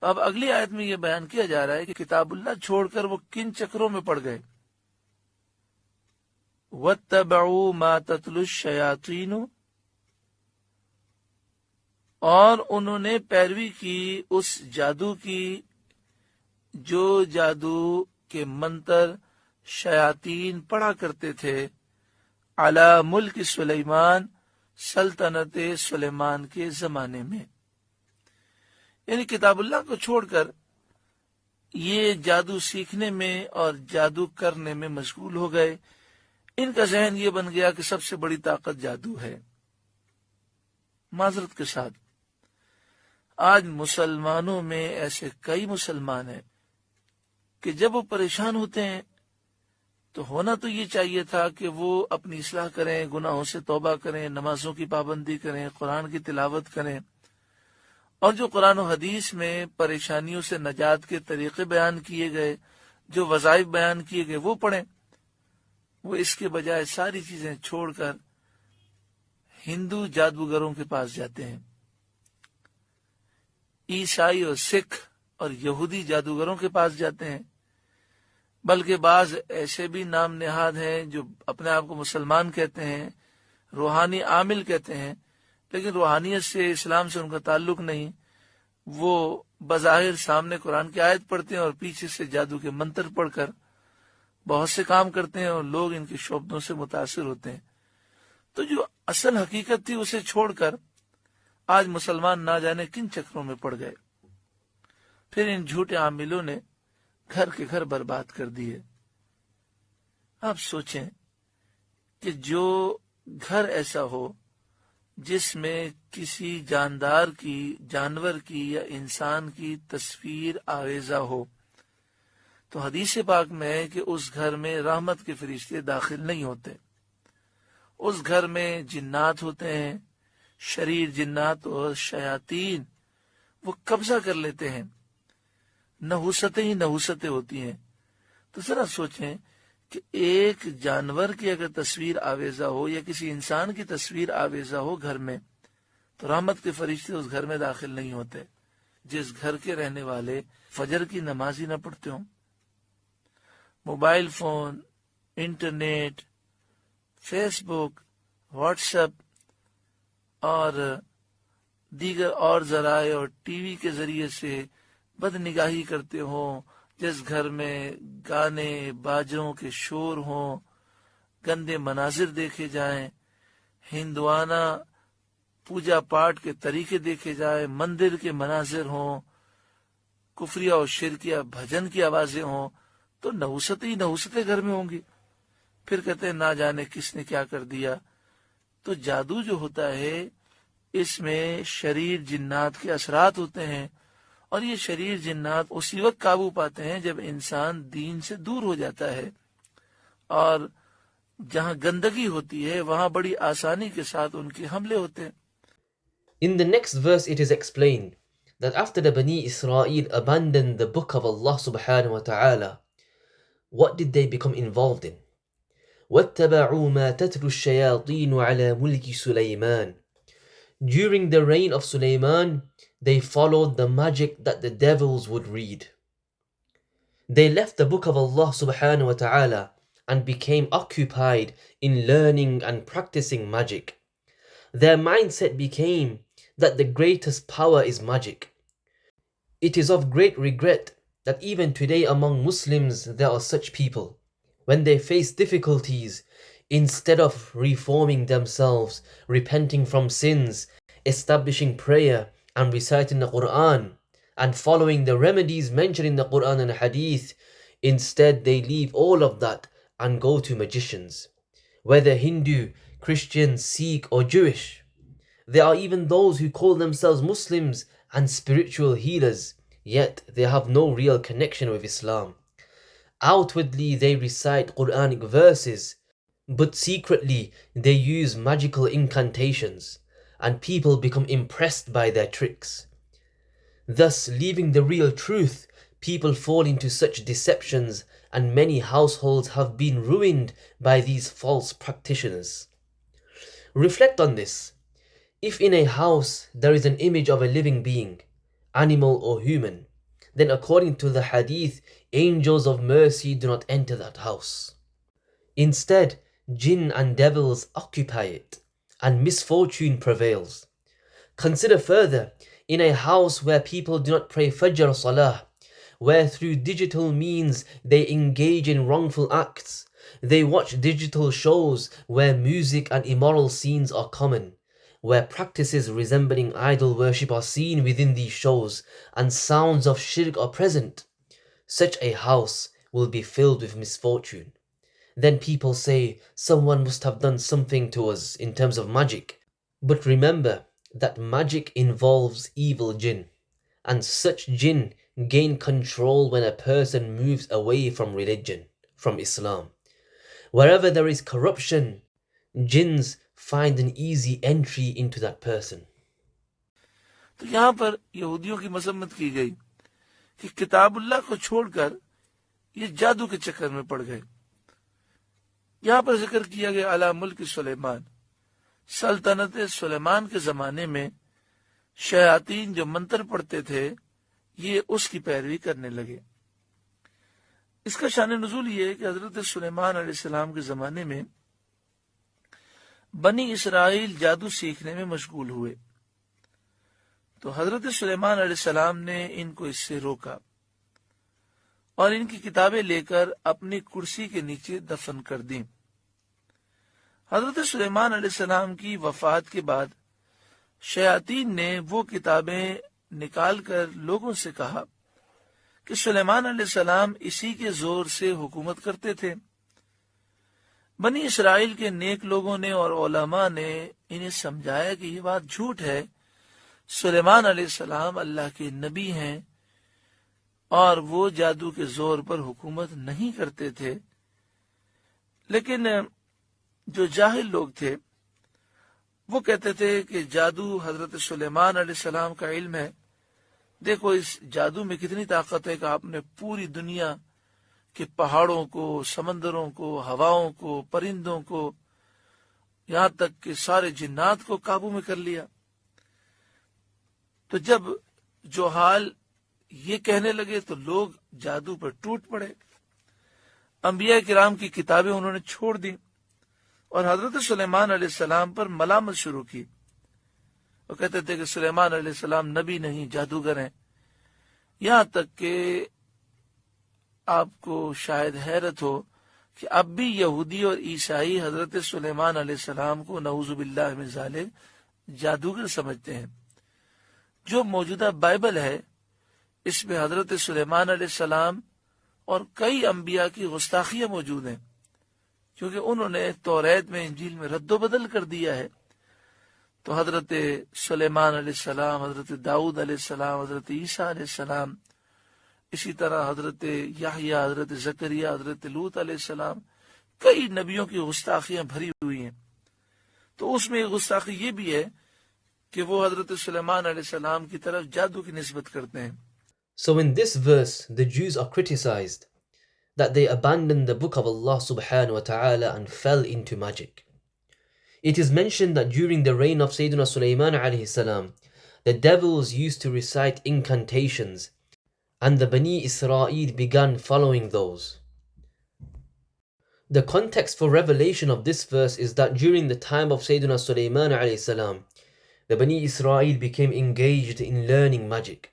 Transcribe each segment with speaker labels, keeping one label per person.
Speaker 1: اب اگلی آیت میں یہ بیان کیا جا رہا ہے کہ کتاب اللہ چھوڑ کر وہ کن چکروں میں پڑ گئے. وَاتَّبَعُوا مَا تَتْلُو الشَّيَاطِينُ، اور انہوں نے پیروی کی اس جادو کی جو جادو کے منتر شیاطین پڑھا کرتے تھے، علی ملک سلیمان، سلطنت سلیمان کے زمانے میں. یعنی کتاب اللہ کو چھوڑ کر یہ جادو سیکھنے میں اور جادو کرنے میں مشغول ہو گئے. ان کا ذہن یہ بن گیا کہ سب سے بڑی طاقت جادو ہے. معذرت کے ساتھ آج مسلمانوں میں ایسے کئی مسلمان ہیں کہ جب وہ پریشان ہوتے ہیں تو ہونا تو یہ چاہیے تھا کہ وہ اپنی اصلاح کریں، گناہوں سے توبہ کریں، نمازوں کی پابندی کریں، قرآن کی تلاوت کریں، اور جو قرآن و حدیث میں پریشانیوں سے نجات کے طریقے بیان کیے گئے، جو وظائف بیان کیے گئے وہ پڑھیں. وہ اس کے بجائے ساری چیزیں چھوڑ کر ہندو جادوگروں کے پاس جاتے ہیں، عیسائی اور سکھ اور یہودی جادوگروں کے پاس جاتے ہیں. بلکہ بعض ایسے بھی نام نہاد ہیں جو اپنے آپ کو مسلمان کہتے ہیں، روحانی عامل کہتے ہیں، لیکن روحانیت سے، اسلام سے ان کا تعلق نہیں. وہ بظاہر سامنے قرآن کی آیت پڑھتے ہیں اور پیچھے سے جادو کے منتر پڑھ کر بہت سے کام کرتے ہیں اور لوگ ان کے شعبدوں سے متاثر ہوتے ہیں. تو جو اصل حقیقت تھی اسے چھوڑ کر آج مسلمان نہ جانے کن چکروں میں پڑ گئے. پھر ان جھوٹے عاملوں نے گھر کے گھر برباد کر دیے. آپ سوچیں کہ جو گھر ایسا ہو جس میں کسی جاندار کی، جانور کی یا انسان کی تصویر آویزہ ہو، تو حدیث پاک میں ہے کہ اس گھر میں رحمت کے فرشتے داخل نہیں ہوتے. اس گھر میں جنات ہوتے ہیں، شریر جنات اور شیاطین، وہ قبضہ کر لیتے ہیں، نحوستیں ہی نحوستیں ہوتی ہیں. تو ذرا سوچیں کہ ایک جانور کی اگر تصویر آویزہ ہو یا کسی انسان کی تصویر آویزہ ہو گھر میں، تو رحمت کے فرشتے اس گھر میں داخل نہیں ہوتے. جس گھر کے رہنے والے فجر کی نماز ہی نہ پڑھتے ہوں، موبائل فون، انٹرنیٹ، فیس بک، واٹس ایپ اور دیگر اور ذرائع اور ٹی وی کے ذریعے سے بد نگاہی کرتے ہوں، جس گھر میں گانے باجوں کے شور ہوں، گندے مناظر دیکھے جائیں، ہندوانہ پوجا پاٹ کے طریقے دیکھے جائیں، مندر کے مناظر ہوں، کفریہ اور شرکیہ بھجن کی آوازیں ہوں، تو نحوستیں ہی نحوستیں گھر میں ہوں گی. پھر کہتے ہیں نہ جانے کس نے کیا کر دیا. تو جادو جو ہوتا ہے اس میں شریر جنات کے اثرات ہوتے ہیں، اور یہ شریر جنات اسی وقت قابو پاتے ہیں جب انسان دین سے دور ہو جاتا ہے، اور جہاں گندگی ہوتی ہے وہاں بڑی آسانی کے ساتھ ان کے حملے ہوتے ہیں.
Speaker 2: In the next verse it is explained that after the Bani Israel abandoned the book of Allah subhanahu wa ta'ala, what did they become involved in? وَاتَّبَعُوا مَا تَتْلُو الشَّيَاطِينُ عَلَى مُلْكِ سُلَيْمَانَ. During the reign of Sulaiman, they followed the magic that the devils would read. They left the book of Allah subhanahu wa ta'ala and became occupied in learning and practicing magic. Their mindset became that the greatest power is magic. It is of great regret that even today among Muslims there are such people. When they face difficulties, instead of reforming themselves, repenting from sins, establishing prayer and reciting the Quran, and following the remedies mentioned in the Quran and Hadith, instead they leave all of that and go to magicians, whether Hindu, Christian, Sikh or Jewish. There are even those who call themselves Muslims and spiritual healers, yet they have no real connection with Islam. Outwardly they recite Quranic verses, but secretly they use magical incantations, and people become impressed by their tricks. Thus, leaving the real truth, people fall into such deceptions, and many households have been ruined by these false practitioners. Reflect on this. If in a house there is an image of a living being, animal or human, then according to the hadith, angels of mercy do not enter that house. Instead, jinn and devils occupy it, and misfortune prevails. Consider further, in a house where people do not pray Fajr Salah, where through digital means they engage in wrongful acts, they watch digital shows where music and immoral scenes are common, where practices resembling idol worship are seen within these shows, and sounds of shirk are present, such a house will be filled with misfortune. Then people say, someone must have done something to us in terms of magic. But remember that magic involves evil jinn, and such jinn gain control when a person moves away from religion, from Islam. Wherever there is corruption, jinns find an easy entry into that person.
Speaker 1: تو یہاں پر یہودیوں کی مذمت کی گئی کہ کتاب اللہ کو چھوڑ کر یہ جادو کے چکر میں پڑ گئے. یہاں پر ذکر کیا گیا علی ملک سلیمان. سلطنت سلیمان کے زمانے میں شیاطین جو منتر پڑھتے تھے یہ اس کی پیروی کرنے لگے. اس کا شان نزول یہ ہے کہ حضرت سلیمان علیہ السلام کے زمانے میں بنی اسرائیل جادو سیکھنے میں مشغول ہوئے، تو حضرت سلیمان علیہ السلام نے ان کو اس سے روکا اور ان کی کتابیں لے کر اپنی کرسی کے نیچے دفن کر دیں. حضرت سلیمان علیہ السلام کی وفات کے بعد شیاطین نے وہ کتابیں نکال کر لوگوں سے کہا کہ سلیمان علیہ السلام اسی کے زور سے حکومت کرتے تھے. بنی اسرائیل کے نیک لوگوں نے اور علماء نے انہیں سمجھایا کہ یہ بات جھوٹ ہے، سلیمان علیہ السلام اللہ کے نبی ہیں اور وہ جادو کے زور پر حکومت نہیں کرتے تھے. لیکن جو جاہل لوگ تھے وہ کہتے تھے کہ جادو حضرت سلیمان علیہ السلام کا علم ہے. دیکھو اس جادو میں کتنی طاقت ہے کہ آپ نے پوری دنیا کے پہاڑوں کو، سمندروں کو، ہواؤں کو، پرندوں کو، یہاں تک کہ سارے جنات کو قابو میں کر لیا. تو جب جو حال یہ کہنے لگے تو لوگ جادو پر ٹوٹ پڑے. انبیاء کرام کی کتابیں انہوں نے چھوڑ دی اور حضرت سلیمان علیہ السلام پر ملامت شروع کی. وہ کہتے تھے کہ سلیمان علیہ السلام نبی نہیں، جادوگر ہیں. یہاں تک کہ آپ کو شاید حیرت ہو کہ اب بھی یہودی اور عیسائی حضرت سلیمان علیہ السلام کو نعوذ باللہ من ذالک جادوگر سمجھتے ہیں. جو موجودہ بائبل ہے اس میں حضرت سلیمان علیہ السلام اور کئی انبیاء کی گستاخیاں موجود ہیں، کیونکہ انہوں نے توریت میں، انجیل میں رد و بدل کر دیا ہے. تو حضرت سلیمان علیہ السلام، حضرت داؤد علیہ السلام، حضرت عیسیٰ علیہ السلام، اسی طرح حضرت یحییٰ، حضرت زکریا، حضرت لوط علیہ السلام، کئی نبیوں کی گستاخیاں بھری ہوئی ہیں. تو اس میں گستاخی یہ بھی ہے کہ وہ حضرت سلیمان علیہ السلام کی طرف جادو کی نسبت کرتے ہیں.
Speaker 2: So in this verse, the Jews are criticized that they abandoned the book of Allah subhanahu wa ta'ala and fell into magic. It is mentioned that during the reign of Sayyidina Sulaiman alayhi salam, the devils used to recite incantations and the Bani Israel began following those. The context for revelation of this verse is that during the time of Sayyidina Sulaiman alayhi salam, the Bani Israel became engaged in learning magic.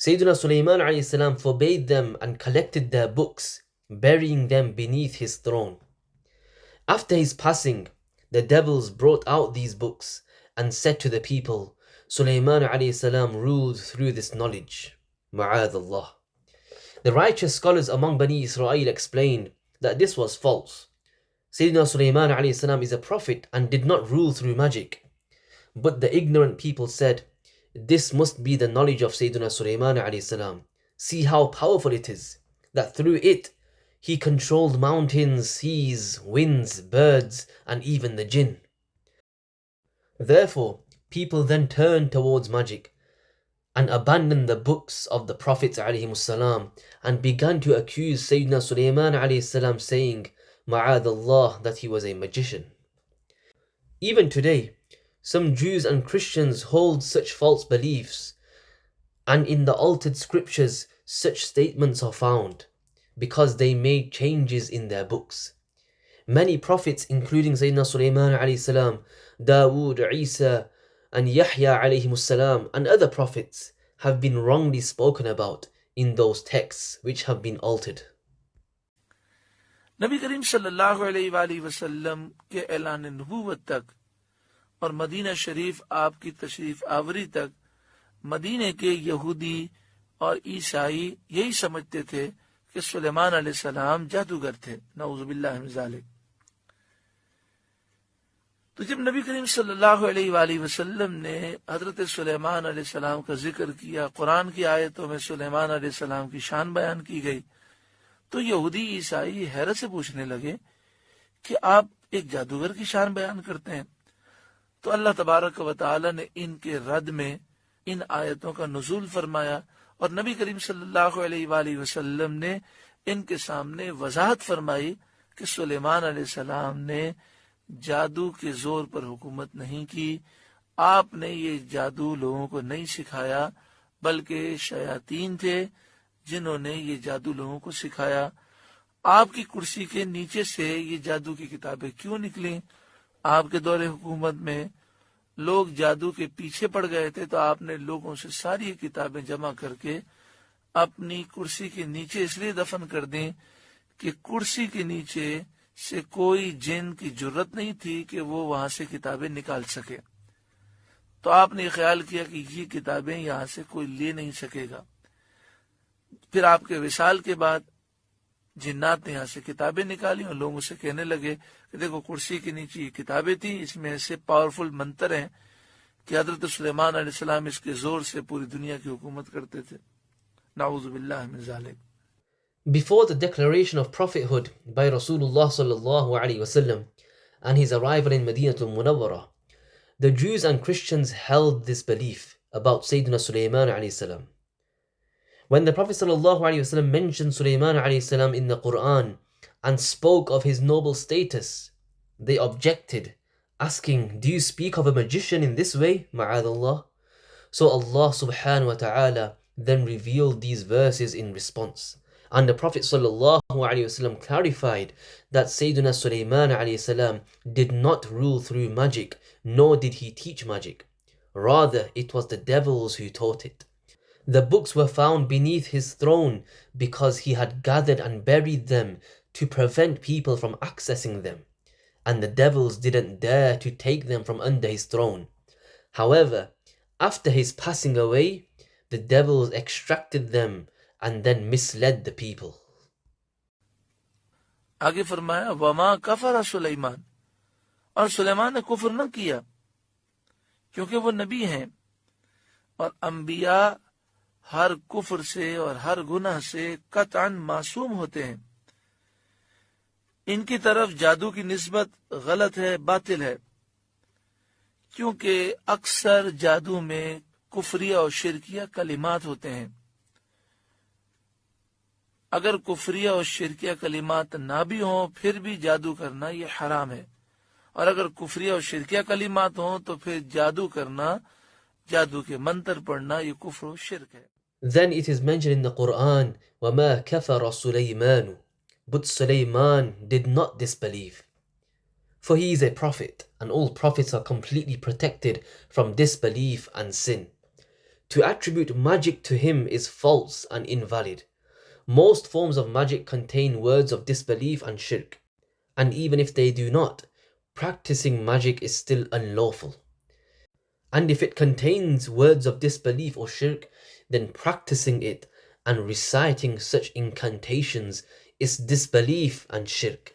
Speaker 2: Sayyidina Sulaiman alayhi salam forbade them and collected their books, burying them beneath his throne. After his passing, the devils brought out these books and said to the people, Sulaiman alayhi salam ruled through this knowledge. Ma'adallah. The righteous scholars among Bani Israel explained that this was false. Sayyidina Sulaiman alayhi salam is a prophet and did not rule through magic. But the ignorant people said, this must be the knowledge of Sayyidina Sulaiman alayhi salam. See how powerful it is, that through it he controlled mountains, seas, winds, birds, and even the jinn. Therefore, people then turned towards magic and abandoned the books of the prophets alayhimus salam and began to accuse Sayyidina Sulaiman alayhi salam, saying, Ma'adallah, that he was a magician. Even today, some Jews and Christians hold such false beliefs And in the altered scriptures, such statements are found because they made changes in their books. Many prophets, including Sayyidina Sulaiman alayhi salam, Dawood, Isa, and Yahya alayhi salam, and other prophets have been wrongly spoken about in those texts which have been altered.
Speaker 1: نبی کریم صلی اللہ علیہ وآلہ وسلم کے اعلان نبوت تک اور مدینہ شریف آپ کی تشریف آوری تک مدینے کے یہودی اور عیسائی یہی سمجھتے تھے کہ سلیمان علیہ السلام جادوگر تھے، نعوذ باللہ من ذالک۔ تو جب نبی کریم صلی اللہ علیہ وآلہ وسلم نے حضرت سلیمان علیہ السلام کا ذکر کیا، قرآن کی آیتوں میں سلیمان علیہ السلام کی شان بیان کی گئی، تو یہودی عیسائی حیرت سے پوچھنے لگے کہ آپ ایک جادوگر کی شان بیان کرتے ہیں۔ تو اللہ تبارک و تعالی نے ان کے رد میں ان آیتوں کا نزول فرمایا اور نبی کریم صلی اللہ علیہ وآلہ وسلم نے ان کے سامنے وضاحت فرمائی کہ سلیمان علیہ السلام نے جادو کے زور پر حکومت نہیں کی، آپ نے یہ جادو لوگوں کو نہیں سکھایا، بلکہ شیاطین تھے جنہوں نے یہ جادو لوگوں کو سکھایا۔ آپ کی کرسی کے نیچے سے یہ جادو کی کتابیں کیوں نکلیں؟ آپ کے دور حکومت میں لوگ جادو کے پیچھے پڑ گئے تھے، تو آپ نے لوگوں سے ساری کتابیں جمع کر کے اپنی کرسی کے نیچے اس لیے دفن کر دیں کہ کرسی کے نیچے سے کوئی جن کی جرت نہیں تھی کہ وہ وہاں سے کتابیں نکال سکے۔ تو آپ نے خیال کیا کہ یہ کتابیں یہاں سے کوئی لے نہیں سکے گا۔ پھر آپ کے وصال کے بعد جنات نے یہاں سے کتابیں نکالی اور لوگوں سے کہنے لگے کہ دیکھو کرسی کے نیچے یہ کتابیں تھیں، اس میں ایسے پاورفل منتر ہیں کہ حضرت سلیمان علیہ السلام اس کے زور سے پوری دنیا کی حکومت کرتے تھے، نعوذ باللہ من ذالک۔
Speaker 2: Before the declaration of prophethood by Rasulullah sallallahu alaihi wasallam and his arrival in Madinatul Munawwarah, the Jews and Christians held this belief about Sayyidina Sulaiman alayhi salam. When the Prophet sallallahu alaihi wasallam mentioned Sulaiman alayhi salam in the Quran and spoke of his noble status, they objected, asking, "Do you speak of a magician in this way, ma'adallah?" So Allah subhanahu wa ta'ala then revealed these verses in response. And the Prophet sallallahu alaihi wasallam clarified that Sayyidina Sulaiman alayhi salam did not rule through magic, nor did he teach magic. Rather, it was the devils who taught it. The books were found beneath his throne because he had gathered and buried them to prevent people from accessing them, and the devils didn't dare to take them from under his throne. However, after his passing away, the devils extracted them and then misled the people.
Speaker 1: آگے فرمایا وما کفر سلیمان، اور سلیمان نے کفر نہ کیا کیونکہ وہ نبی ہیں، اور انبیاء ہر کفر سے اور ہر گناہ سے قطعاً معصوم ہوتے ہیں۔ ان کی طرف جادو کی نسبت غلط ہے، باطل ہے، کیونکہ اکثر جادو میں کفریہ اور شرکیہ کلمات ہوتے ہیں۔ اگر کفریہ اور شرکیہ کلمات نہ بھی ہوں پھر بھی جادو کرنا یہ حرام ہے، اور اگر کفریہ اور شرکیہ کلمات ہوں تو پھر جادو کرنا، جادو کے منتر پڑھنا یہ کفر و شرک ہے۔
Speaker 2: Then it is mentioned in the Quran, وَمَا كَفَرَ سُلَيْمَانُ, but Sulaiman did not disbelieve. For he is a prophet, and all prophets are completely protected from disbelief and sin. To attribute magic to him is false and invalid. Most forms of magic contain words of disbelief and shirk, and even if they do not, practicing magic is still unlawful. And if it contains words of disbelief or shirk, then practicing it and reciting such incantations is disbelief and shirk.